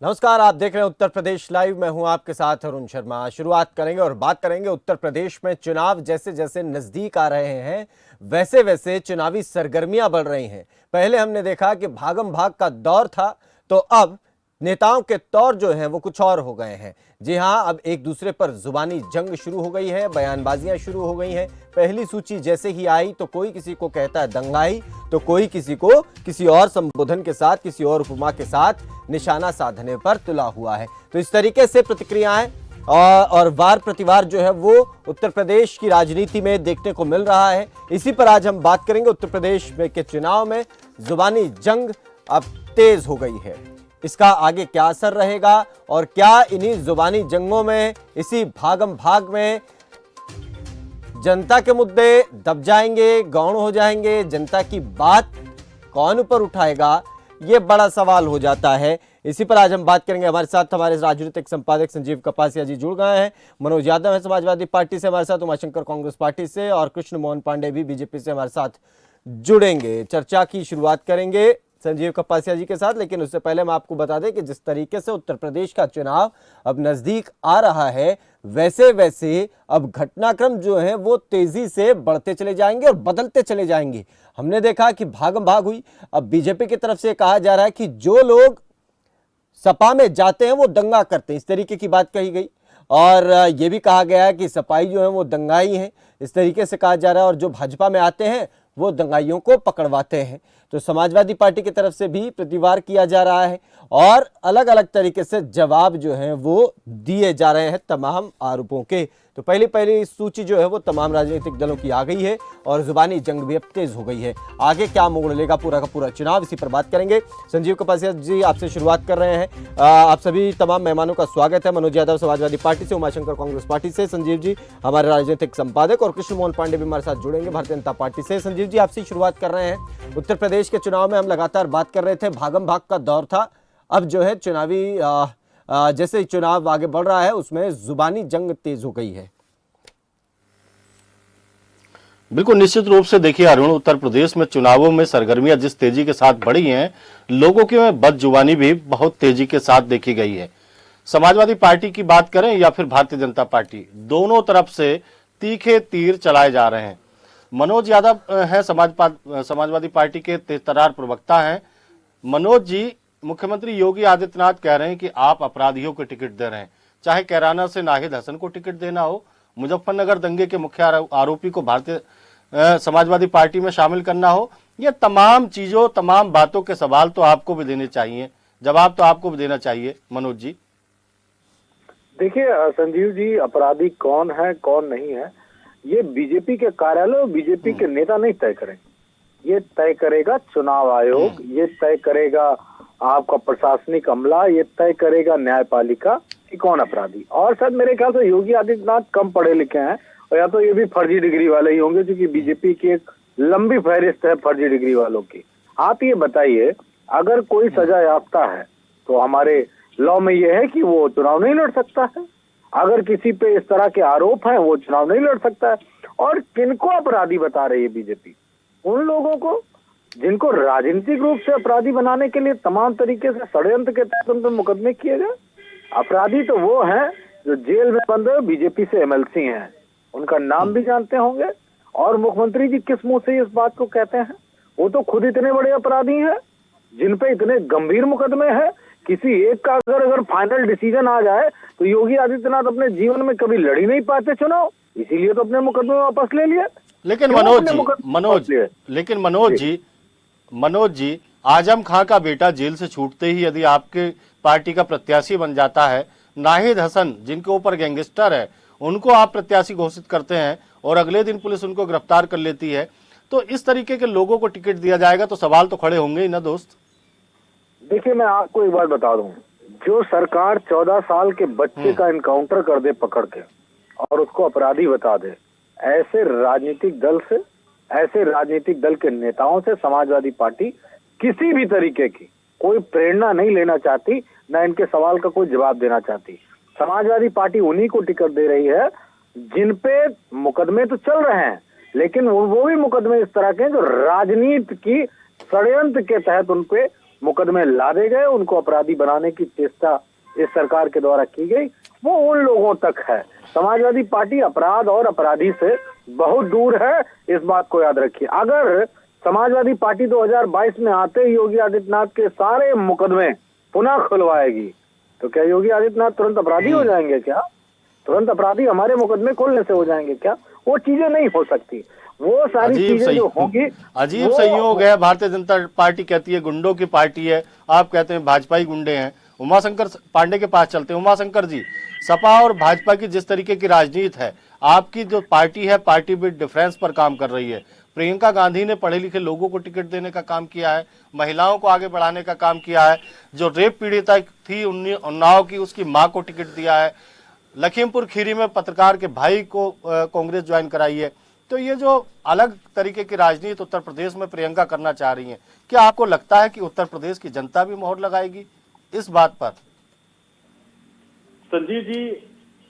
नमस्कार, आप देख रहे हैं उत्तर प्रदेश लाइव। मैं हूं आपके साथ अरुण शर्मा। शुरुआत करेंगे और बात करेंगे उत्तर प्रदेश में चुनाव जैसे जैसे नजदीक आ रहे हैं वैसे वैसे चुनावी सरगर्मियां बढ़ रही हैं। पहले हमने देखा कि भागम भाग का दौर था, तो अब नेताओं के तौर जो हैं वो कुछ और हो गए हैं। जी हां, अब एक दूसरे पर जुबानी जंग शुरू हो गई है, बयानबाजियां शुरू हो गई हैं। पहली सूची जैसे ही आई तो कोई किसी को कहता है दंगाई, तो कोई किसी को किसी और संबोधन के साथ, किसी और उपमा के साथ निशाना साधने पर तुला हुआ है। तो इस तरीके से प्रतिक्रियाएं और वार प्रतिवार जो है वो उत्तर प्रदेश की राजनीति में देखने को मिल रहा है। इसी पर आज हम बात करेंगे। उत्तर प्रदेश में के चुनाव में जुबानी जंग अब तेज हो गई है। इसका आगे क्या असर रहेगा और क्या इन्हीं जुबानी जंगों में, इसी भागम भाग में जनता के मुद्दे दब जाएंगे, गौण हो जाएंगे? जनता की बात कौन ऊपर उठाएगा, ये बड़ा सवाल हो जाता है। इसी पर आज हम बात करेंगे। हमारे साथ हमारे राजनीतिक संपादक संजीव कपासिया जी जुड़ गए हैं। मनोज यादव है समाजवादी पार्टी से हमारे साथ, उमाशंकर कांग्रेस पार्टी से, और कृष्ण मोहन पांडे भी बीजेपी से हमारे साथ जुड़ेंगे। चर्चा की शुरुआत करेंगे संजीव कपासिया जी के साथ, लेकिन उससे पहले हम आपको बता दें कि जिस तरीके से उत्तर प्रदेश का चुनाव अब नजदीक आ रहा है, वैसे वैसे अब घटनाक्रम जो है वो तेजी से बढ़ते चले जाएंगे और बदलते चले जाएंगे। हमने देखा कि भागम भाग हुई। अब बीजेपी की तरफ से कहा जा रहा है कि जो लोग सपा में जाते हैं वो दंगा करते हैं, इस तरीके की बात कही गई। और ये भी कहा गया है कि सपाई जो है वो दंगाई हैं, इस तरीके से कहा जा रहा है। और जो भाजपा में आते हैं वो दंगाइयों को पकड़वाते हैं। तो समाजवादी पार्टी की तरफ से भी प्रतिवार किया जा रहा है और अलग अलग तरीके से जवाब जो है वो दिए जा रहे हैं तमाम आरोपों के। तो पहली सूची जो है वो तमाम राजनीतिक दलों की आ गई है और जुबानी जंग भी अब तेज हो गई है। आगे क्या मोड़ लेगा पूरा का पूरा चुनाव, इसी पर बात करेंगे। संजीव कपासिया जी, आपसे शुरुआत कर रहे हैं। आप सभी तमाम मेहमानों का स्वागत है। मनोज यादव समाजवादी पार्टी से, उमाशंकर कांग्रेस पार्टी से, संजीव जी हमारे राजनीतिक संपादक, और कृष्ण मोहन पांडे भी हमारे साथ जुड़ेंगे भारतीय जनता पार्टी से। संजीव जी, आपसे शुरुआत कर रहे हैं। उत्तर प्रदेश के चुनाव में हम लगातार बात कर रहे थे, भागम भाग का दौर था। अब जो है चुनावी जैसे चुनाव आगे बढ़ रहा है उसमें जुबानी जंग तेज हो गई है। बिल्कुल निश्चित रूप से देखिए अरुण, उत्तर प्रदेश में चुनावों में सरगर्मियां जिस तेजी के साथ बढ़ी हैं, लोगों की में बदजुबानी भी बहुत तेजी के साथ देखी गई है। समाजवादी पार्टी की बात करें या फिर भारतीय जनता पार्टी, दोनों तरफ से तीखे तीर चलाए जा रहे हैं। मनोज यादव हैं समाजवादी पार्टी के तेजतर्रार प्रवक्ता हैं। मनोज जी, मुख्यमंत्री योगी आदित्यनाथ कह रहे हैं कि आप अपराधियों को टिकट दे रहे हैं, चाहे कैराना से नाहिद हसन को टिकट देना हो, मुजफ्फरनगर दंगे के मुख्य आरोपी को भारतीय समाजवादी पार्टी में शामिल करना हो। ये तमाम चीजों, तमाम बातों के सवाल तो आपको भी देने चाहिए, जवाब तो आपको भी देना चाहिए। मनोज जी देखिए संजीव जी, अपराधी कौन है कौन नहीं है ये बीजेपी के कार्यालय और बीजेपी के नेता नहीं तय करेंगे। ये तय करेगा चुनाव आयोग, ये तय करेगा आपका प्रशासनिक अमला, ये तय करेगा न्यायपालिका कि कौन अपराधी। और सर मेरे ख्याल से योगी आदित्यनाथ कम पढ़े लिखे हैं, और या तो ये भी फर्जी डिग्री वाले ही होंगे, क्योंकि बीजेपी की एक लंबी फहरिस्त है फर्जी डिग्री वालों की। आप ये बताइए, अगर कोई सजा याफ्ता है तो हमारे लॉ में ये है कि वो चुनाव नहीं लड़ सकता है। अगर किसी पे इस तरह के आरोप हैं वो चुनाव नहीं लड़ सकता है। और किनको अपराधी बता रही है बीजेपी? उन लोगों को जिनको राजनीतिक रूप से अपराधी बनाने के लिए तमाम तरीके से षड्यंत्र के तहत उन पर मुकदमे किए गए। अपराधी तो वो हैं जो जेल में बंद बीजेपी से एमएलसी हैं, उनका नाम भी जानते होंगे। और मुख्यमंत्री जी किस मुंह से इस बात को कहते हैं? वो तो खुद इतने बड़े अपराधी हैं जिन पे इतने गंभीर मुकदमे हैं। किसी एक का अगर फाइनल डिसीजन आ जाए तो योगी आदित्यनाथ अपने जीवन में कभी लड़ ही नहीं पाते चुनाव, इसीलिए तो अपने मुकदमे वापस ले लिए। लेकिन मनोज जी, आजम खां का बेटा जेल से छूटते ही यदि आपके पार्टी का प्रत्याशी बन जाता है, नाहिद हसन जिनके ऊपर गैंगस्टर है उनको आप प्रत्याशी घोषित करते हैं और अगले दिन पुलिस उनको गिरफ्तार कर लेती है, तो इस तरीके के लोगों को टिकट दिया जाएगा तो सवाल तो खड़े होंगे ही ना दोस्त। देखिए मैं आपको एक बात बता दूं, जो सरकार 14 साल के बच्चे का इनकाउंटर कर दे पकड़ के और उसको अपराधी बता दे, ऐसे राजनीतिक दल के नेताओं से समाजवादी पार्टी किसी भी तरीके की कोई प्रेरणा नहीं लेना चाहती, न इनके सवाल का कोई जवाब देना चाहती। समाजवादी पार्टी उन्हीं को टिकट दे रही है जिन पे मुकदमे तो चल रहे हैं, लेकिन वो भी मुकदमे इस तरह के जो राजनीति की षड्यंत्र के तहत उन पे मुकदमे लादे गए, उनको अपराधी बनाने की चेष्टा इस सरकार के द्वारा की गई, वो उन लोगों तक है। समाजवादी पार्टी अपराध और अपराधी से बहुत दूर है, इस बात को याद रखिए। अगर समाजवादी पार्टी 2022 में आते ही योगी आदित्यनाथ के सारे मुकदमे पुनः खुलवाएगी, तो क्या योगी आदित्यनाथ तुरंत अपराधी हो जाएंगे? क्या तुरंत अपराधी हमारे मुकदमे खोलने से हो जाएंगे क्या? वो चीजें नहीं हो सकती। वो सारी चीजें जो होंगी, अजीब संयोग है। भारतीय जनता पार्टी कहती है गुंडों की पार्टी है, आप कहते हैं भाजपाई गुंडे हैं। उमाशंकर पांडे के पास चलते हैं। उमाशंकर जी, सपा और भाजपा की जिस तरीके की राजनीति है, आपकी जो पार्टी है पार्टी विद डिफरेंस पर काम कर रही है। प्रियंका गांधी ने पढ़े लिखे लोगों को टिकट देने का काम किया है, महिलाओं को आगे बढ़ाने का काम किया है। जो रेप पीड़िता थी उन्नाव की, उसकी मां को टिकट दिया है। लखीमपुर खीरी में पत्रकार के भाई को कांग्रेस ज्वाइन कराई है। तो ये जो अलग तरीके की राजनीति उत्तर प्रदेश में प्रियंका करना चाह रही हैं, क्या आपको लगता है कि उत्तर प्रदेश की जनता भी मोहर लगाएगी इस बात पर? संजीव जी,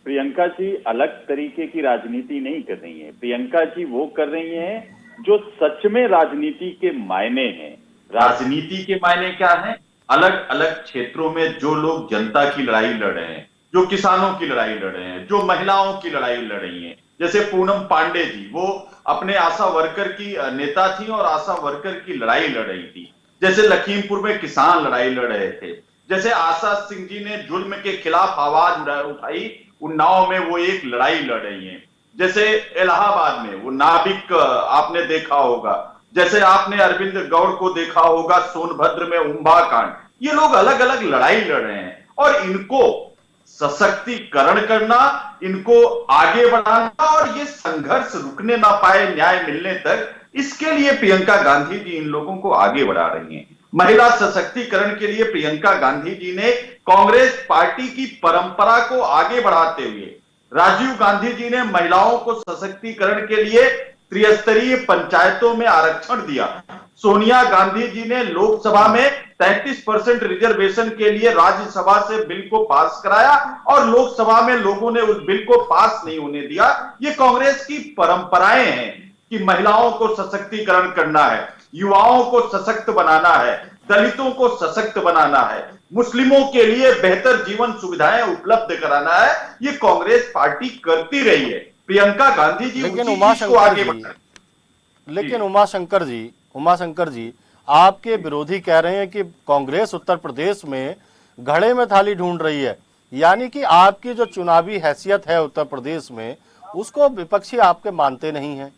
प्रियंका जी अलग तरीके की राजनीति नहीं कर रही हैं। प्रियंका जी वो कर रही हैं जो सच में राजनीति के मायने हैं। राजनीति के मायने क्या हैं? अलग अलग क्षेत्रों में जो लोग जनता की लड़ाई लड़ रहे हैं, जो किसानों की लड़ाई लड़ रहे हैं, जो महिलाओं की लड़ाई लड़ रही हैं, जैसे पूनम पांडे जी, वो अपने आशा वर्कर की नेता थी और आशा वर्कर की लड़ाई लड़ रही थी। जैसे लखीमपुर में किसान लड़ाई लड़ रहे थे। जैसे आशा सिंह जी ने जुल्म के खिलाफ आवाज उठाई, उन्नाव में वो एक लड़ाई लड़ रही हैं। जैसे इलाहाबाद में वो नाविक आपने देखा होगा। जैसे आपने अरविंद गौड़ को देखा होगा सोनभद्र में उम्बा कांड। ये लोग अलग अलग लड़ाई लड़ रहे हैं और इनको सशक्तिकरण करना, इनको आगे बढ़ाना और ये संघर्ष रुकने ना पाए न्याय मिलने तक, इसके लिए प्रियंका गांधी जी इन लोगों को आगे बढ़ा रही हैं। महिला सशक्तिकरण के लिए प्रियंका गांधी जी ने कांग्रेस पार्टी की परंपरा को आगे बढ़ाते हुए, राजीव गांधी जी ने महिलाओं को सशक्तिकरण के लिए त्रिस्तरीय पंचायतों में आरक्षण दिया। सोनिया गांधी जी ने लोकसभा में 33% रिजर्वेशन के लिए राज्यसभा से बिल को पास कराया और लोकसभा में लोगों ने उस बिल को पास नहीं होने दिया। ये कांग्रेस की परंपराएं हैं कि महिलाओं को सशक्तिकरण करना है, युवाओं को सशक्त बनाना है, दलितों को सशक्त बनाना है, मुस्लिमों के लिए बेहतर जीवन सुविधाएं उपलब्ध कराना है। ये कांग्रेस पार्टी करती रही है। प्रियंका गांधी जी लेकिन उमाशंकर जी, आपके विरोधी कह रहे हैं कि कांग्रेस उत्तर प्रदेश में घड़े में थाली ढूंढ रही है, यानी कि आपकी जो चुनावी हैसियत है उत्तर प्रदेश में, उसको विपक्षी आपके मानते नहीं हैं।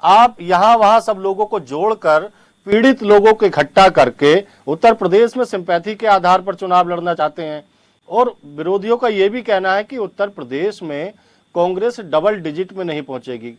आप यहां वहां सब लोगों को जोड़कर, पीड़ित लोगों को इकट्ठा करके उत्तर प्रदेश में सिंपैथी के आधार पर चुनाव लड़ना चाहते हैं। और विरोधियों का यह भी कहना है कि उत्तर प्रदेश में कांग्रेस डबल डिजिट में नहीं पहुंचेगी।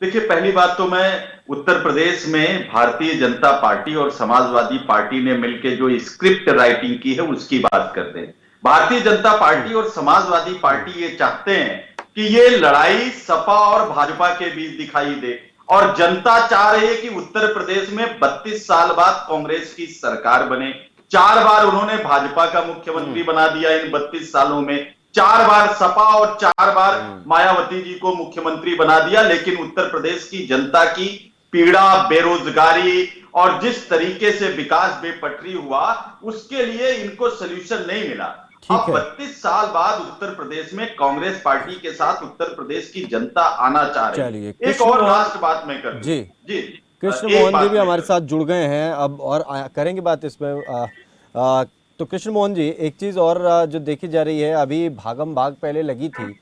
देखिए, पहली बात तो मैं उत्तर प्रदेश में भारतीय जनता पार्टी और समाजवादी पार्टी ने मिलकर जो स्क्रिप्ट राइटिंग की है उसकी बात करते हैं। भारतीय जनता पार्टी और समाजवादी पार्टी ये चाहते हैं कि ये लड़ाई सपा और भाजपा के बीच दिखाई दे और जनता चाह रही है कि उत्तर प्रदेश में 32 साल बाद कांग्रेस की सरकार बने। 4 बार उन्होंने भाजपा का मुख्यमंत्री बना दिया इन 32 सालों में। 4 बार सपा और 4 बार मायावती जी को मुख्यमंत्री बना दिया, लेकिन उत्तर प्रदेश की जनता की पीड़ा, बेरोजगारी और जिस तरीके से विकास बेपटरी हुआ, उसके लिए इनको सोल्यूशन नहीं मिला। अब 32 साल बाद उत्तर प्रदेश में कांग्रेस पार्टी के साथ उत्तर प्रदेश की जनता आना चाह रही है। एक और लास्ट बात मैं कर जी कृष्ण मोहन जी भी हमारे साथ जुड़ गए हैं अब और करेंगे बात इसमें। तो कृष्ण मोहन जी, एक चीज और जो देखी जा रही है, अभी भागम भाग पहले लगी थी,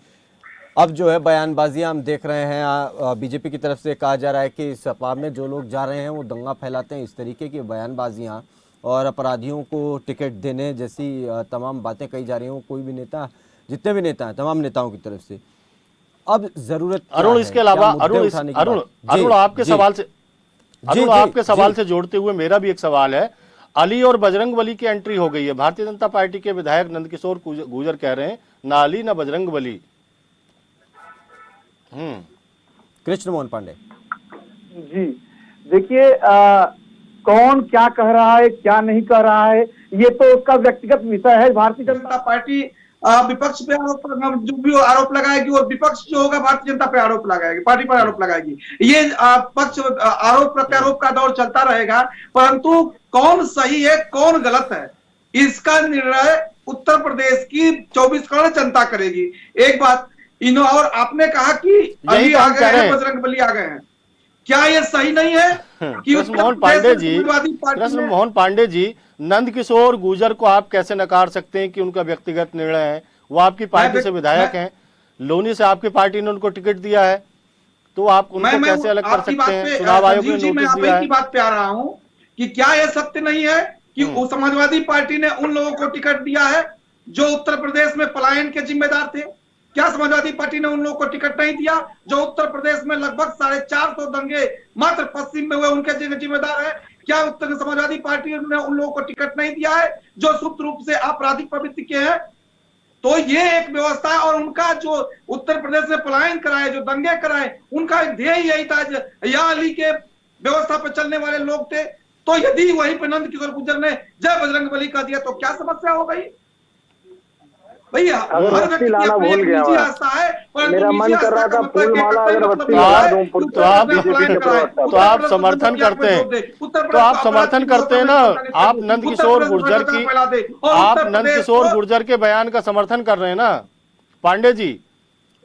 अब जो है बयानबाजियां हम देख रहे हैं। बीजेपी की तरफ से कहा जा रहा है कि सपा में जो लोग जा रहे हैं वो दंगा फैलाते हैं, इस तरीके की बयानबाजियां और अपराधियों को टिकट देने जैसी तमाम बातें कही जा रही हैं। कोई भी नेता, जितने भी नेता हैं, तमाम नेताओं की तरफ से अब जरूरत अरुण, इसके अलावा अरुण आपके सवाल से जोड़ते हुए मेरा भी एक सवाल है। अली और बजरंग बली की एंट्री हो गई है। भारतीय जनता पार्टी के विधायक नंदकिशोर गुर्जर कह रहे हैं ना अली ना बजरंग बली। कृष्ण मोहन पांडे जी, देखिए कौन क्या कह रहा है, क्या नहीं कह रहा है, ये तो उसका व्यक्तिगत विषय है। भारतीय जनता पार्टी विपक्ष पे आरोप, जो भी आरोप लगाएगी, और विपक्ष जो होगा भारतीय जनता पे आरोप लगाएगी, पार्टी पर आरोप लगाएगी। ये पक्ष आरोप प्रत्यारोप का दौर चलता रहेगा, परंतु कौन सही है कौन गलत है इसका निर्णय उत्तर प्रदेश की 24 करोड़ जनता करेगी। एक बात और आपने कहा कि अभी आ गए हैं बजरंग बली, आ गए हैं, क्या ये सही नहीं है कि कृष्णमोहन पांडे जी, नंदकिशोर गुर्जर को आप कैसे नकार सकते हैं कि उनका व्यक्तिगत निर्णय है? वो आपकी पार्टी से विधायक हैं, लोनी से आपकी पार्टी ने उनको टिकट दिया है, तो आप उनको कैसे अलग कर सकते हैं? चुनाव आयोग ने नोटिस दिया है। बात पे आ रहा हूं कि क्या यह सत्य नहीं है कि समाजवादी पार्टी ने उन लोगों को टिकट दिया है जो उत्तर प्रदेश में पलायन के जिम्मेदार थे? क्या समाजवादी पार्टी ने उन लोगों को टिकट नहीं दिया जो उत्तर प्रदेश में लगभग 450 दंगे मात्र पश्चिम में हुए उनके जिम्मेदार है? क्या उत्तर समाजवादी पार्टी ने उन लोगों को टिकट नहीं दिया है जो सुप्त रूप से आपराधिक प्रवृत्ति के हैं? तो ये एक व्यवस्था है, और उनका जो उत्तर प्रदेश में पलायन कराए, जो दंगे कराए, उनका ध्येय यही था, या अली के व्यवस्था पर चलने वाले लोग थे। तो यदि वहीं पर नंदकिशोर गुर्जर ने जय बजरंग बली का दिया तो क्या समस्या हो गई भैया? हर व्यक्ति की अपनी एक निजी आस्था है, मेरा मन कर रहा था फूल माला अगरबत्ती तो आप समर्थन करते हैं, तो आप समर्थन करते हैं ना? आप नंदकिशोर गुर्जर के बयान का समर्थन कर रहे हैं ना पांडे जी?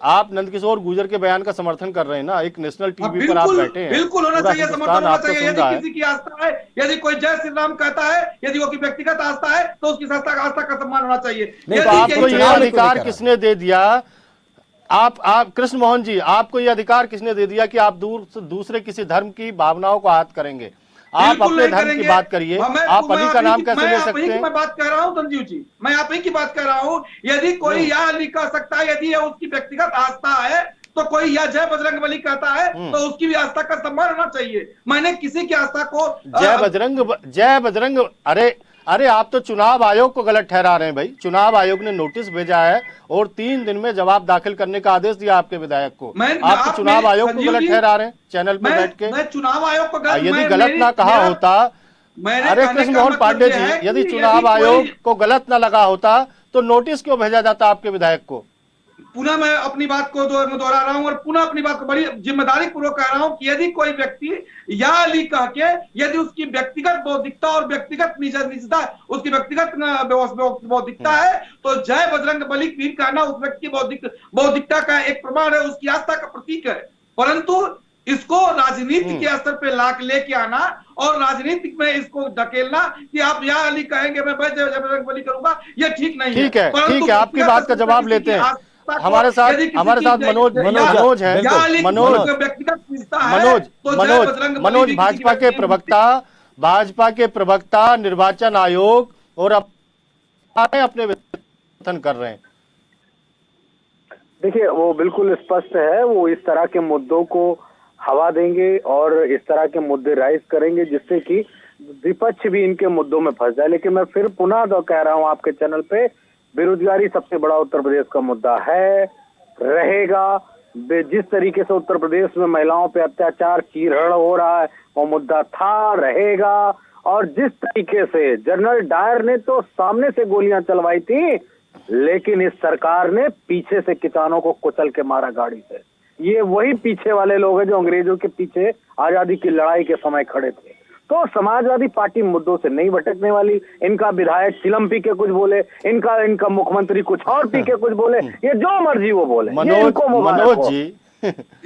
आप नंदकिशोर गुर्जर के बयान का समर्थन कर रहे हैं ना? एक नेशनल टीवी पर आप बैठे हैं, बिल्कुल होना चाहिए, समर्थन होना चाहिए। यदि किसी की आस्था है, यदि कोई जय श्री राम कहता है, यदि वो की व्यक्तिगत आस्था है, तो उसकी आस्था का सम्मान होना चाहिए। तो आपको ये अधिकार किसने दे दिया? आप कृष्ण मोहन जी, आपको ये अधिकार किसने दे दिया कि आप दूसरे किसी धर्म की भावनाओं को आहत करेंगे? आप अपने धर्म की बात करिए, आप अली का नाम कैसे ले सकते हैं? मैं बात कर रहा हूं संजीव जी, मैं आप ही की बात कर रहा हूं। यदि कोई या अली कह सकता है, यदि उसकी व्यक्तिगत आस्था है, तो कोई या जय बजरंग बली कहता है तो उसकी भी आस्था का सम्मान होना चाहिए। मैंने किसी की आस्था को जय बजरंग अरे आप तो चुनाव आयोग को गलत ठहरा रहे हैं भाई। चुनाव आयोग ने नोटिस भेजा है और 3 दिन में जवाब दाखिल करने का आदेश दिया आपके विधायक को। आप तो चुनाव आयोग को गलत ठहरा रहे हैं चैनल पे बैठ के। मैं चुनाव आयोग को यदि गलत ना कहा होता, अरे कृष्ण मोहन पांडे जी, यदि चुनाव आयोग को गलत ना लगा होता तो नोटिस क्यों भेजा जाता आपके विधायक को? पुनः मैं अपनी बात को दोहरा रहा हूं और पुनः अपनी बात को बड़ी जिम्मेदारी पूर्वक कह रहा हूं कि यदि कोई व्यक्ति या अली कह के यदि उसकी व्यक्तिगत बौद्धिकता और व्यक्तिगत निजता, उसकी व्यक्तिगत बौद्धिकता है, तो जय बजरंग बली भी कहना उस व्यक्ति की बौद्धिकता का एक प्रमाण है, उसकी आस्था का प्रतीक है। परंतु इसको राजनीति के स्तर पे लेके आना और राजनीतिक में इसको धकेलना कि आप या अली कहेंगे मैं जय बजरंग बली करूंगा, ये ठीक नहीं है। ठीक है, आपकी बात का जवाब लेते हैं। हमारे साथ मनोज है। मनोज भाजपा के प्रवक्ता निर्वाचन आयोग और अपने वेतन कर रहे हैं। देखिए, वो बिल्कुल स्पष्ट है, वो इस तरह के मुद्दों को हवा देंगे और इस तरह के मुद्दे राइज करेंगे जिससे कि विपक्ष भी इनके मुद्दों में फंस जाए। लेकिन मैं फिर पुनः कह रहा हूं आपके चैनल पे, बेरोजगारी सबसे बड़ा उत्तर प्रदेश का मुद्दा है, रहेगा। जिस तरीके से उत्तर प्रदेश में महिलाओं पे अत्याचार चीरहरण हो रहा है, वो मुद्दा था, रहेगा। और जिस तरीके से जनरल डायर ने तो सामने से गोलियां चलवाई थी, लेकिन इस सरकार ने पीछे से किसानों को कुचल के मारा गाड़ी से। ये वही पीछे वाले लोग हैं जो अंग्रेजों के पीछे आजादी की लड़ाई के समय खड़े थे। तो समाजवादी पार्टी मुद्दों से नहीं भटकने वाली। इनका विधायक चिलम पी के कुछ बोले, इनका मुख्यमंत्री कुछ और पी के कुछ बोले, ये जो मर्जी वो बोले। मनोज जी,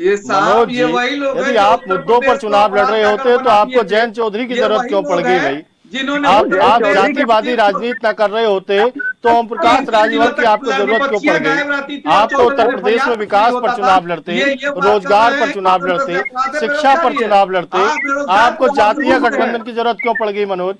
ये वही लोग, यदि आप मुद्दों पर चुनाव लड़ रहे होते तो आपको जयंत चौधरी की जरूरत क्यों पड़ गई भाई? आप जातिवादी राजनीति न कर रहे होते तो ओम प्रकाश राजभर की आपको जरूरत क्यों पड़ गई? आप तो उत्तर प्रदेश में विकास पर चुनाव लड़ते, रोजगार पर चुनाव लड़ते, शिक्षा पर चुनाव लड़ते, आपको जातीय गठबंधन की जरूरत क्यों पड़ गई मनोज?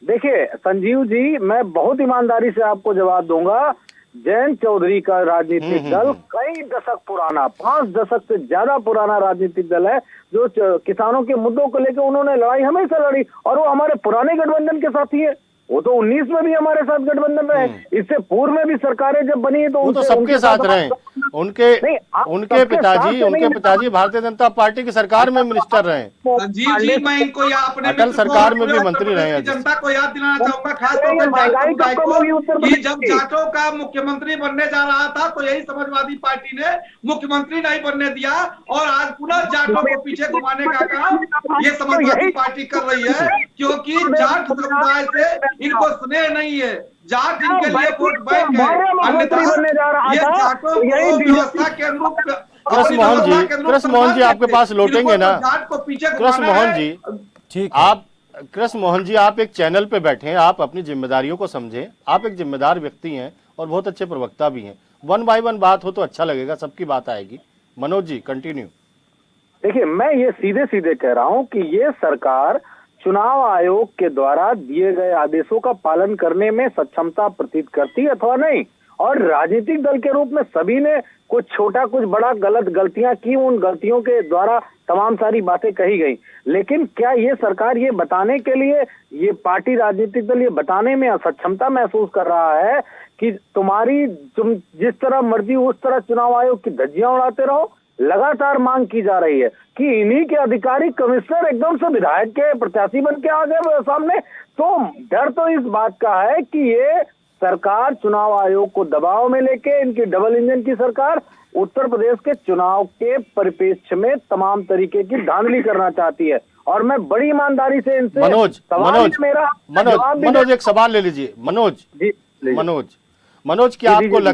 देखिए संजीव जी, मैं बहुत ईमानदारी से आपको जवाब दूंगा। जयंत चौधरी का राजनीतिक दल कई दशक पुराना, 5 दशक से ज्यादा पुराना राजनीतिक दल है, जो किसानों के मुद्दों को लेकर उन्होंने लड़ाई हमेशा लड़ी और वो हमारे पुराने गठबंधन के साथी है। वो तो 19 में भी हमारे साथ गठबंधन रहे, इससे पूर्व में भी सरकारें जब बनी तो वो तो उनसे- सबके उनके साथ रहे। उनके नहीं, आप उनके सबके साथ पिताजी से उनके नहीं, पिताजी भारतीय जनता पार्टी की सरकार में मिनिस्टर रहे। संजीव जी, मैं इनको या अपने अटल मित्र सरकार में पूरे भी उत्तर मंत्री प्रदेश रहे हैं की जनता को याद दिलाना चाहूंगा, खासतौर ये पर जाट महंगाई समुदाय कब कम होगी उत्तर को, कि प्रदेश जब की? जाटों का मुख्यमंत्री बनने जा रहा था तो यही समाजवादी पार्टी ने मुख्यमंत्री नहीं बनने दिया, और आज पुनः जाटों को पीछे घुमाने का काम ये समाजवादी पार्टी कर रही है, क्योंकि जाट समुदाय से इनको स्नेह नहीं है। जाट इनके लिए वोट बैंक है, अन्यथा बनने जा रहा ये था जाटों तो यही को बीजेपी व्यवस्था के अनुरूप कृष्ण मोहन जी, कृष्ण मोहन जी आपके पास लौटेंगे ना। जाट को पीछे कृष्ण घुमाना मोहन है। जी, ठीक है। आप कृष्ण मोहन जी, आप एक चैनल पे बैठे हैं, आप अपनी जिम्मेदारियों को समझें। आप एक जिम्मेदार व्यक्ति हैं और बहुत अच्छे प्रवक्ता भी हैं। वन बाय वन बात हो तो अच्छा लगेगा, सबकी बात आएगी। मनोज जी कंटिन्यू। देखिए, मैं ये सीधे सीधे कह रहा हूं कि ये सरकार चुनाव आयोग के द्वारा दिए गए आदेशों का पालन करने में सक्षमता प्रतीत करती है अथवा नहीं। और राजनीतिक दल के रूप में सभी ने कुछ छोटा कुछ बड़ा गलत गलतियां की, उन गलतियों के द्वारा तमाम सारी बातें कही गई, लेकिन क्या ये सरकार ये बताने के लिए, ये पार्टी राजनीतिक दल ये बताने में असक्षमता महसूस कर रहा है कि तुम जिस तरह मर्जी उस तरह चुनाव आयोग की धज्जियां उड़ाते रहो? लगातार मांग की जा रही है कि इन्हीं के अधिकारी कमिश्नर एकदम से विधायक के प्रत्याशी बन के आ गए सामने। तो डर तो इस बात का है कि ये सरकार चुनाव आयोग को दबाव में लेके, इनकी डबल इंजन की सरकार उत्तर प्रदेश के चुनाव के परिप्रेक्ष्य में तमाम तरीके की धांधली करना चाहती है। और मैं बड़ी ईमानदारी से इनसे मनोज मेरा एक सवाल ले लीजिए। मनोज जी मनोज क्या जी, आपको जी,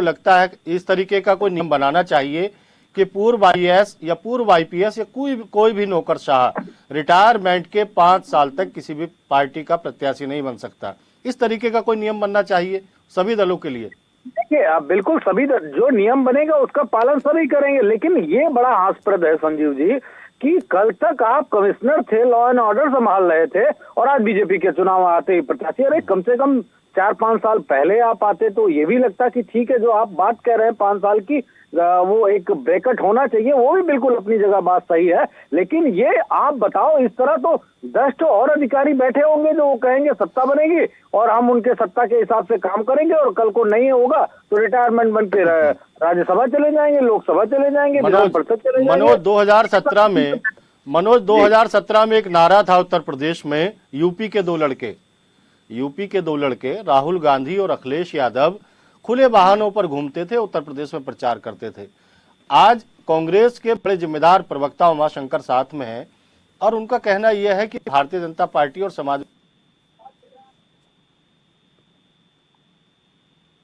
लगता है इस तरीके का कोई नियम बनाना चाहिए कि पूर्व आईएएस या पूर्व आईपीएस या कोई भी नौकरशाह रिटायरमेंट के 5 साल तक किसी भी पार्टी का प्रत्याशी नहीं बन सकता? इस तरीके का कोई नियम बनना चाहिए सभी दलों के लिए। देखिए, आप बिल्कुल सभी जो नियम बनेगा उसका पालन सभी करेंगे, लेकिन ये बड़ा हास्यप्रद है संजीव जी कि कल तक आप कमिश्नर थे, लॉ एंड ऑर्डर संभाल रहे थे, और आज बीजेपी के चुनाव आते ही प्रत्याशी। अरे कम से कम 4-5 साल पहले आप आते तो ये भी लगता कि ठीक है, जो आप बात कह रहे हैं 5 साल की, वो एक ब्रेकट होना चाहिए, वो भी बिल्कुल अपनी जगह बात सही है। लेकिन ये आप बताओ, इस तरह तो 10 और अधिकारी बैठे होंगे जो वो कहेंगे सत्ता बनेगी और हम उनके सत्ता के हिसाब से काम करेंगे, और कल को नहीं होगा तो रिटायरमेंट बन के राज्यसभा चले जाएंगे, लोकसभा चले जाएंगे, विधान परिषद चले जाएंगे। मनोज 2017 में एक नारा था उत्तर प्रदेश में। यूपी के दो लड़के राहुल गांधी और अखिलेश यादव खुले वाहनों पर घूमते थे, उत्तर प्रदेश में प्रचार करते थे। आज कांग्रेस के बड़े जिम्मेदार प्रवक्ता उमाशंकर साथ में हैं और उनका कहना यह है कि भारतीय जनता पार्टी और समाज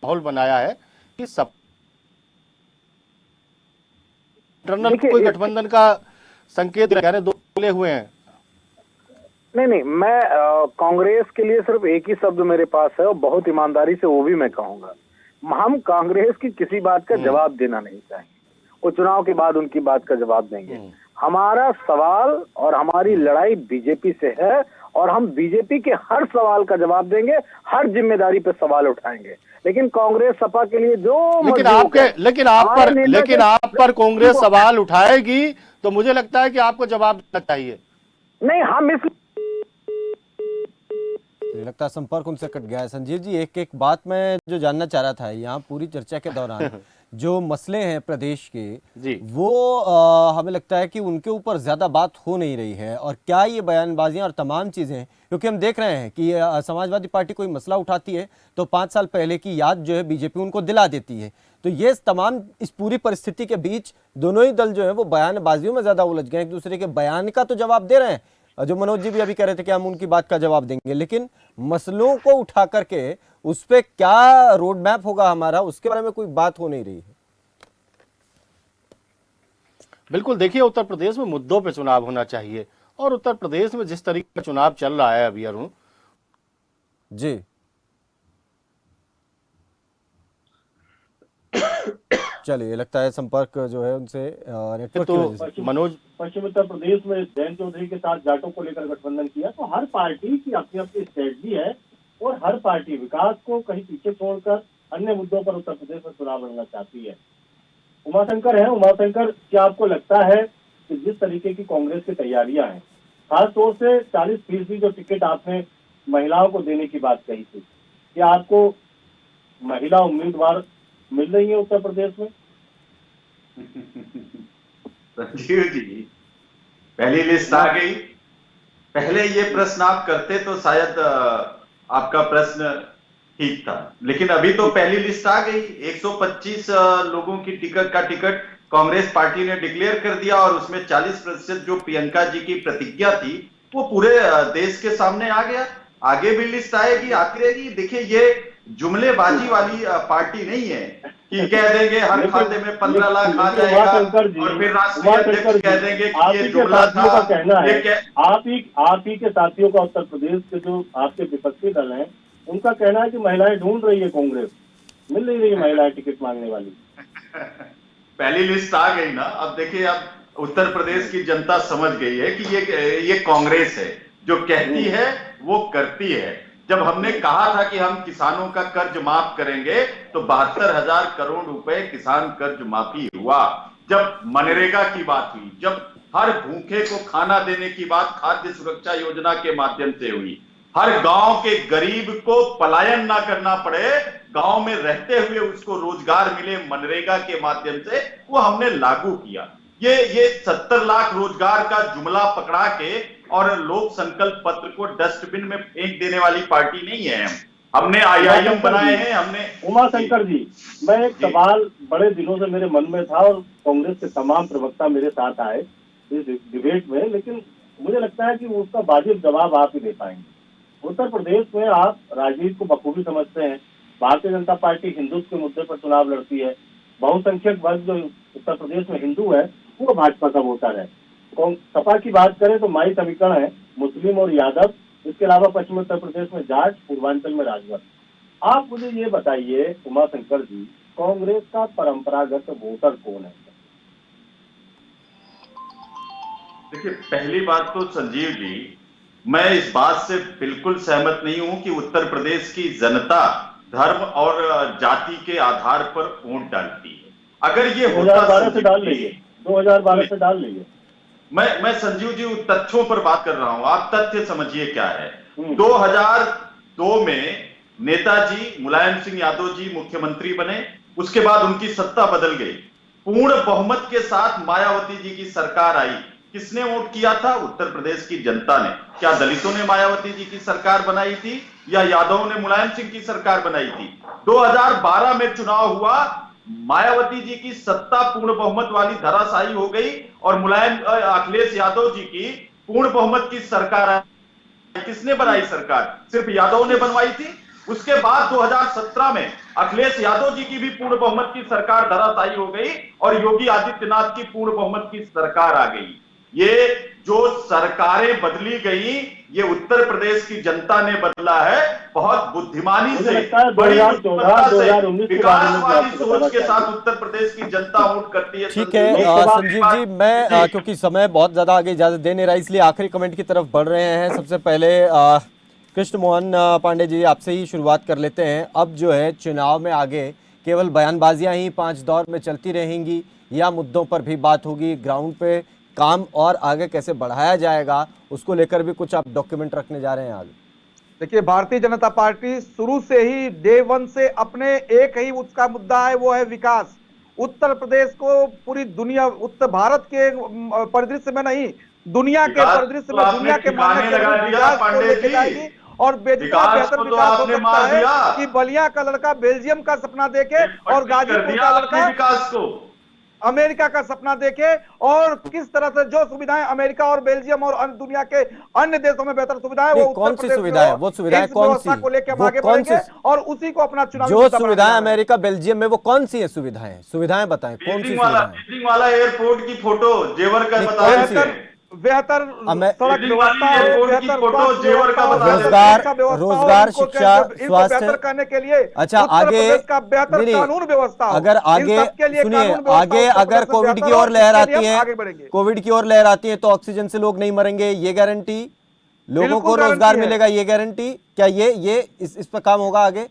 माहौल बनाया है कि सब इंटरनल कोई गठबंधन का संकेत कह रहे, दो खुले हुए हैं। नहीं, मैं कांग्रेस के लिए सिर्फ एक ही शब्द मेरे पास है और बहुत ईमानदारी से वो भी मैं कहूंगा, हम कांग्रेस की किसी बात का जवाब देना नहीं चाहेंगे। वो चुनाव के बाद उनकी बात का जवाब देंगे। हमारा सवाल और हमारी लड़ाई बीजेपी से है और हम बीजेपी के हर सवाल का जवाब देंगे, हर जिम्मेदारी पे सवाल उठाएंगे। लेकिन कांग्रेस सपा के लिए जो लेकिन आप पर कांग्रेस सवाल उठाएगी तो मुझे लगता है कि आपको जवाब देना चाहिए। नहीं, हम इस लगता है संपर्क उनसे कट गया है। संजीव जी, एक बात मैं जो जानना चाह रहा था, यहाँ पूरी चर्चा के दौरान जो मसले हैं प्रदेश के जी, वो हमें लगता है कि उनके ऊपर ज्यादा बात हो नहीं रही है। और क्या ये बयानबाजियां और तमाम चीजें, क्योंकि हम देख रहे हैं कि समाजवादी पार्टी कोई मसला उठाती है तो 5 साल पहले की याद जो है बीजेपी उनको दिला देती है। तो ये तमाम इस पूरी परिस्थिति के बीच दोनों ही दल जो है वो बयानबाजियों में ज्यादा उलझ गए। एक दूसरे के बयान का तो जवाब दे रहे हैं, जो मनोज जी भी अभी कह रहे थे कि हम उनकी बात का जवाब देंगे, लेकिन मसलों को उठा करके उस पर क्या रोड मैप होगा हमारा, उसके बारे में कोई बात हो नहीं रही है। बिल्कुल, देखिए उत्तर प्रदेश में मुद्दों पे चुनाव होना चाहिए और उत्तर प्रदेश में जिस तरीके का चुनाव चल रहा है अभी अरुण जी, चलिए लगता है संपर्क जो है उनसे नेटवर्क की वजह से। मनोज, पश्चिम उत्तर प्रदेश में जयंत चौधरी के साथ जाटों को लेकर गठबंधन किया, तो हर पार्टी की अपनी अपनी स्ट्रेटजी है और हर पार्टी विकास को कहीं पीछे छोड़कर अन्य मुद्दों पर उत्तर प्रदेश में चुनाव लड़ना चाहती है। उमाशंकर है, उमाशंकर, क्या आपको लगता है कि जिस तरीके की कांग्रेस की तैयारियां हैं, खासतौर से 40% जो टिकट आपने महिलाओं को देने की बात कही थी। क्या आपको महिला उम्मीदवार मिल रही है उत्तर प्रदेश में? संजीव जी, पहली लिस्ट आ गई। पहले ये प्रश्न आप करते तो शायद आपका प्रश्न ठीक था, लेकिन अभी तो पहली लिस्ट आ गई। 125 लोगों की टिकट कांग्रेस पार्टी ने डिक्लेयर कर दिया और उसमें 40% जो प्रियंका जी की प्रतिज्ञा थी वो पूरे देश के सामने आ गया। आगे भी लिस्ट आएगी, आती रहेगी। देखिए, ये जुमलेबाजी वाली पार्टी नहीं है कि कह देंगे हर खाते में 15 लाख आ जाएगा और फिर राष्ट्रीय अध्यक्ष कह देंगे कि ये जुमला था। का कहना है, आप ही के साथियों का उत्तर प्रदेश के जो आपके विपक्षी दल हैं उनका कहना है कि महिलाएं ढूंढ रही है कांग्रेस, मिल नहीं रही है महिलाएं टिकट मांगने वाली। पहली लिस्ट आ गई ना। अब देखिए, अब उत्तर प्रदेश की जनता समझ गई है कि ये कांग्रेस है, जो कहती है वो करती है। जब हमने कहा था कि हम किसानों का कर्ज माफ करेंगे तो 72,000 करोड़ रुपए किसान कर्ज माफी हुआ। जब मनरेगा की बात हुई, जब हर भूखे को खाना देने की बात खाद्य सुरक्षा योजना के माध्यम से हुई, हर गांव के गरीब को पलायन ना करना पड़े, गांव में रहते हुए उसको रोजगार मिले मनरेगा के माध्यम से, वो हमने लागू किया। ये 70 लाख रोजगार का जुमला पकड़ा के और लोक संकल्प पत्र को डस्टबिन में फेंक देने वाली पार्टी नहीं है। हमने IIM बनाए हैं। हमने उमाशंकर जी, मैं एक सवाल बड़े दिनों से मेरे मन में था और कांग्रेस के तमाम प्रवक्ता मेरे साथ आए इस डिबेट में, लेकिन मुझे लगता है कि उसका वाजिब जवाब आप ही दे पाएंगे। उत्तर प्रदेश में आप राजनीति को बखूबी समझते हैं। भारतीय जनता पार्टी हिंदुत्व के मुद्दे पर चुनाव लड़ती है। बहुसंख्यक वर्ग जो उत्तर प्रदेश में हिंदू है वो भाजपा का वोटर है। सपा की बात करें तो माई समीकरण है मुस्लिम और यादव, इसके अलावा पश्चिमी उत्तर प्रदेश में जाट, पूर्वांचल में राजवंश। आप मुझे ये बताइए उमाशंकर जी, कांग्रेस का परंपरागत वोटर कौन है? देखिए, पहली बात तो संजीव जी, मैं इस बात से बिल्कुल सहमत नहीं हूं कि उत्तर प्रदेश की जनता धर्म और जाति के आधार पर वोट डालती है। अगर ये 2012 से डाल रही है, 2012 से डाल रही है। मैं संजीव जी तथ्यों पर बात कर रहा हूं, आप तथ्य समझिए क्या है। 2002 में नेताजी मुलायम सिंह यादव जी मुख्यमंत्री बने, उसके बाद उनकी सत्ता बदल गई। पूर्ण बहुमत के साथ मायावती जी की सरकार आई। किसने वोट किया था? उत्तर प्रदेश की जनता ने। क्या दलितों ने मायावती जी की सरकार बनाई थी या यादवों ने मुलायम सिंह की सरकार बनाई थी? 2012 में चुनाव हुआ, मायावती जी की सत्ता पूर्ण बहुमत वाली धराशायी हो गई और अखिलेश यादव जी की पूर्ण बहुमत की सरकार आई। किसने बनाई सरकार? सिर्फ यादव ने बनवाई थी। उसके बाद 2017 में अखिलेश यादव जी की भी पूर्ण बहुमत की सरकार धराशायी हो गई और योगी आदित्यनाथ की पूर्ण बहुमत की सरकार आ गई। ये जो सरकारें बदली गई, ये उत्तर प्रदेश की जनता ने बदला है, बहुत बुद्धिमानी से, बड़ी विकासवादी सोच के साथ उत्तर प्रदेश की जनता वोट करती है। ठीक है संजीव जी, मैं क्योंकि समय बहुत ज्यादा आगे इजाजत दे नहीं रहा, इसलिए आखिरी कमेंट की तरफ बढ़ रहे हैं। सबसे पहले कृष्ण मोहन पांडे जी, आपसे ही शुरुआत कर लेते हैं। अब जो है चुनाव में आगे केवल बयानबाजियां ही 5 दौर में चलती रहेंगी या मुद्दों पर भी बात होगी? ग्राउंड पे काम और आगे कैसे बढ़ाया जाएगा, उसको लेकर भी कुछ आप डॉक्यूमेंट रखने जा रहे हैं आगे? देखिए, भारतीय जनता पार्टी शुरू से ही डे 1 से अपने एक ही उसका मुद्दा है, वो है विकास। उत्तर प्रदेश को पूरी दुनिया, उत्तर भारत के परिदृश्य में नहीं, दुनिया के परिदृश्य में, दुनिया के मानने को लेके जाएगी और बेहतर विकास हो सकता है कि बलिया का लड़का बेल्जियम का सपना देखे और गाजीपुर का लड़का विकास को अमेरिका का सपना देखे, और किस तरह से जो सुविधाएं अमेरिका और बेल्जियम और अन्य दुनिया के अन्य देशों में बेहतर सुविधाएं, वो कौन सी सुविधाएं? वो सुविधाएं कौन सी? को लेकर आगे बढ़ेंगे और उसी को अपना चुनाव जो सुविधाएं अमेरिका बेल्जियम में, वो कौन सी है सुविधाएं? सुविधाएं बताएं, कौन सी सुविधाएं? वाला एयरपोर्ट की फोटो, जेवर का बताया, बेहतर सड़क व्यवस्था, रोजगार, शिक्षा, स्वास्थ्य करने के लिए, अच्छा आगे का बेहतर कानून व्यवस्था, अगर आगे सुनिए, आगे अगर कोविड की ओर लहर आती है, कोविड की ओर लहर आती है तो ऑक्सीजन से लोग नहीं मरेंगे, ये गारंटी? लोगों को रोजगार मिलेगा, ये गारंटी? क्या ये इस पर काम होगा आगे?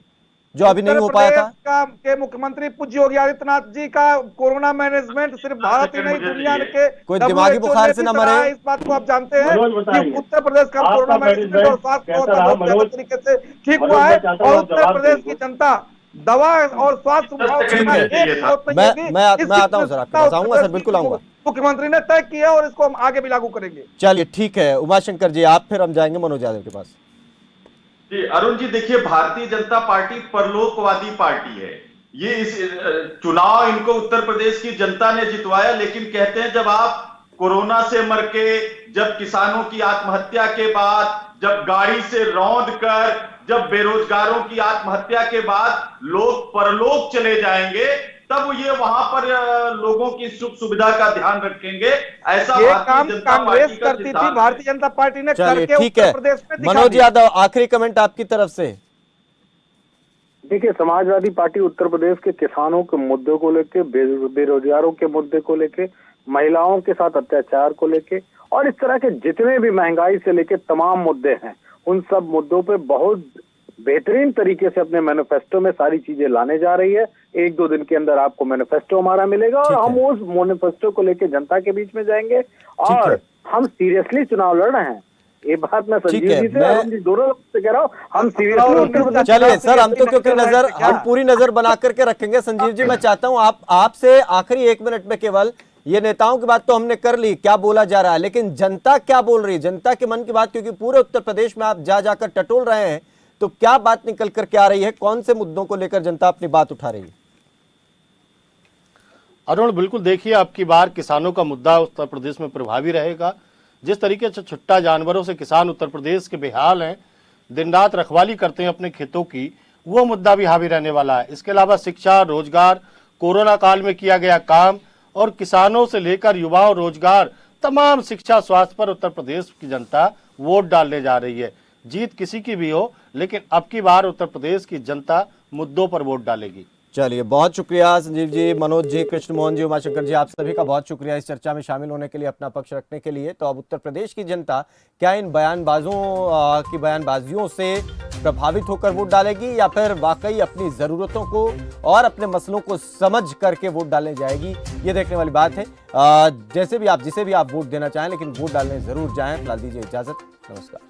जो अभी नहीं हो पाया था? उत्तर प्रदेश के मुख्यमंत्री पूज्य योगी आदित्यनाथ जी का कोरोना मैनेजमेंट सिर्फ भारत ही नहीं दुनिया के कोई दिमागी बुखार से न मरे। इस बात को आप जानते हैं मनोज बताइए, कि उत्तर प्रदेश का आपका कोरोना मैनेजमेंट और स्वास्थ्य कैसा व्यवस्था रहा? बहुत बेहतर मनोज, तरीके से ठीक मनोज, हुआ है मैं चाहता हूं और आप उत्तर जवाब प्रदेश दीजिए। की जनता दवा और स्वास्थ्य सुविधाओं ठीक की है, एक ये था। जरूरत नहीं होगी। मैं इसकी आता हूं सर, आपके पास आऊंगा सर, बिल्कुल आऊंगा। मुख्यमंत्री ने तय किया और इसको हम आगे भी लागू करेंगे। चलिए ठीक है उमाशंकर जी, आप, फिर हम जाएंगे मनोज यादव के पास। जी अरुण जी, देखिए भारतीय जनता पार्टी परलोकवादी पार्टी है। ये इस चुनाव इनको उत्तर प्रदेश की जनता ने जितवाया, लेकिन कहते हैं जब आप कोरोना से मर के, जब किसानों की आत्महत्या के बाद, जब गाड़ी से रौंद कर, जब बेरोजगारों की आत्महत्या के बाद लोग परलोक चले जाएंगे, तब ये वहां पर लोगों की सुख सुविधा का ध्यान रखेंगे। ऐसा ये भारतीय काम जनता कांग्रेस पार्टी का करती थी, सिद्धांत है। भारतीय जनता पार्टी ने चलिए करके ठीक है। उत्तर प्रदेश में दिखा मनोज दिया। यादव, आखिरी कमेंट आपकी तरफ से। देखिए, समाजवादी पार्टी उत्तर प्रदेश के किसानों के मुद्दों को लेके, बेरोजगारों के मुद्दे को लेके, महिलाओं के साथ अत्याचार को लेके और इस तरह के जितने भी महंगाई से लेके तमाम मुद्दे हैं, उन सब मुद्दों पे बहुत बेहतरीन तरीके से अपने मैनिफेस्टो में सारी चीजें लाने जा रही है। 1-2 दिन के अंदर आपको मैनिफेस्टो हमारा मिलेगा और ठीक है। हम उस मैनिफेस्टो को लेके जनता के बीच में जाएंगे ठीक और है। हम सीरियसली चुनाव लड़ रहे हैं। ये बात मैं ठीक संजीव है, जी से, मैं- अरुण जी, दोनों लोगों से कह रहा हूँ, हम और सीरियसली उत्तर प्रदेश चलिए सर, हम तो क्योंकि नजर, क्या? हम पूरी नजर बना करके रखेंगे। संजीव जी, मैं चाहता हूं आपसे आखिरी 1 मिनट में, केवल ये नेताओं की बात तो हमने कर ली, क्या बोला जा रहा है, लेकिन जनता क्या बोल रही है, जनता के मन की बात, क्योंकि पूरे उत्तर प्रदेश में आप जा जाकर टटोल रहे हैं, तो क्या बात निकल करके आ रही है, कौन से मुद्दों को लेकर जनता अपनी बात उठा रही है? अरुण, बिल्कुल देखिए, अब की बार किसानों का मुद्दा उत्तर प्रदेश में प्रभावी रहेगा। जिस तरीके से छुट्टा जानवरों से किसान उत्तर प्रदेश के बेहाल हैं, दिन रात रखवाली करते हैं अपने खेतों की, वो मुद्दा भी हावी रहने वाला है। इसके अलावा शिक्षा, रोजगार, कोरोना काल में किया गया काम और किसानों से लेकर युवाओं, रोजगार, तमाम शिक्षा, स्वास्थ्य पर उत्तर प्रदेश की जनता वोट डालने जा रही है। जीत किसी की भी हो, लेकिन अब की बार उत्तर प्रदेश की जनता मुद्दों पर वोट डालेगी। चलिए, बहुत शुक्रिया संजीव जी, मनोज जी, कृष्ण मोहन जी, उमाशंकर जी, आप सभी का बहुत शुक्रिया इस चर्चा में शामिल होने के लिए, अपना पक्ष रखने के लिए। तो अब उत्तर प्रदेश की जनता क्या इन बयानबाजियों से प्रभावित होकर वोट डालेगी, या फिर वाकई अपनी जरूरतों को और अपने मसलों को समझ करके वोट डालने जाएगी, ये देखने वाली बात है। जैसे भी आप, जिसे भी आप वोट देना चाहें, लेकिन वोट डालने जरूर जाएं। फिलहाल दीजिए इजाजत, नमस्कार।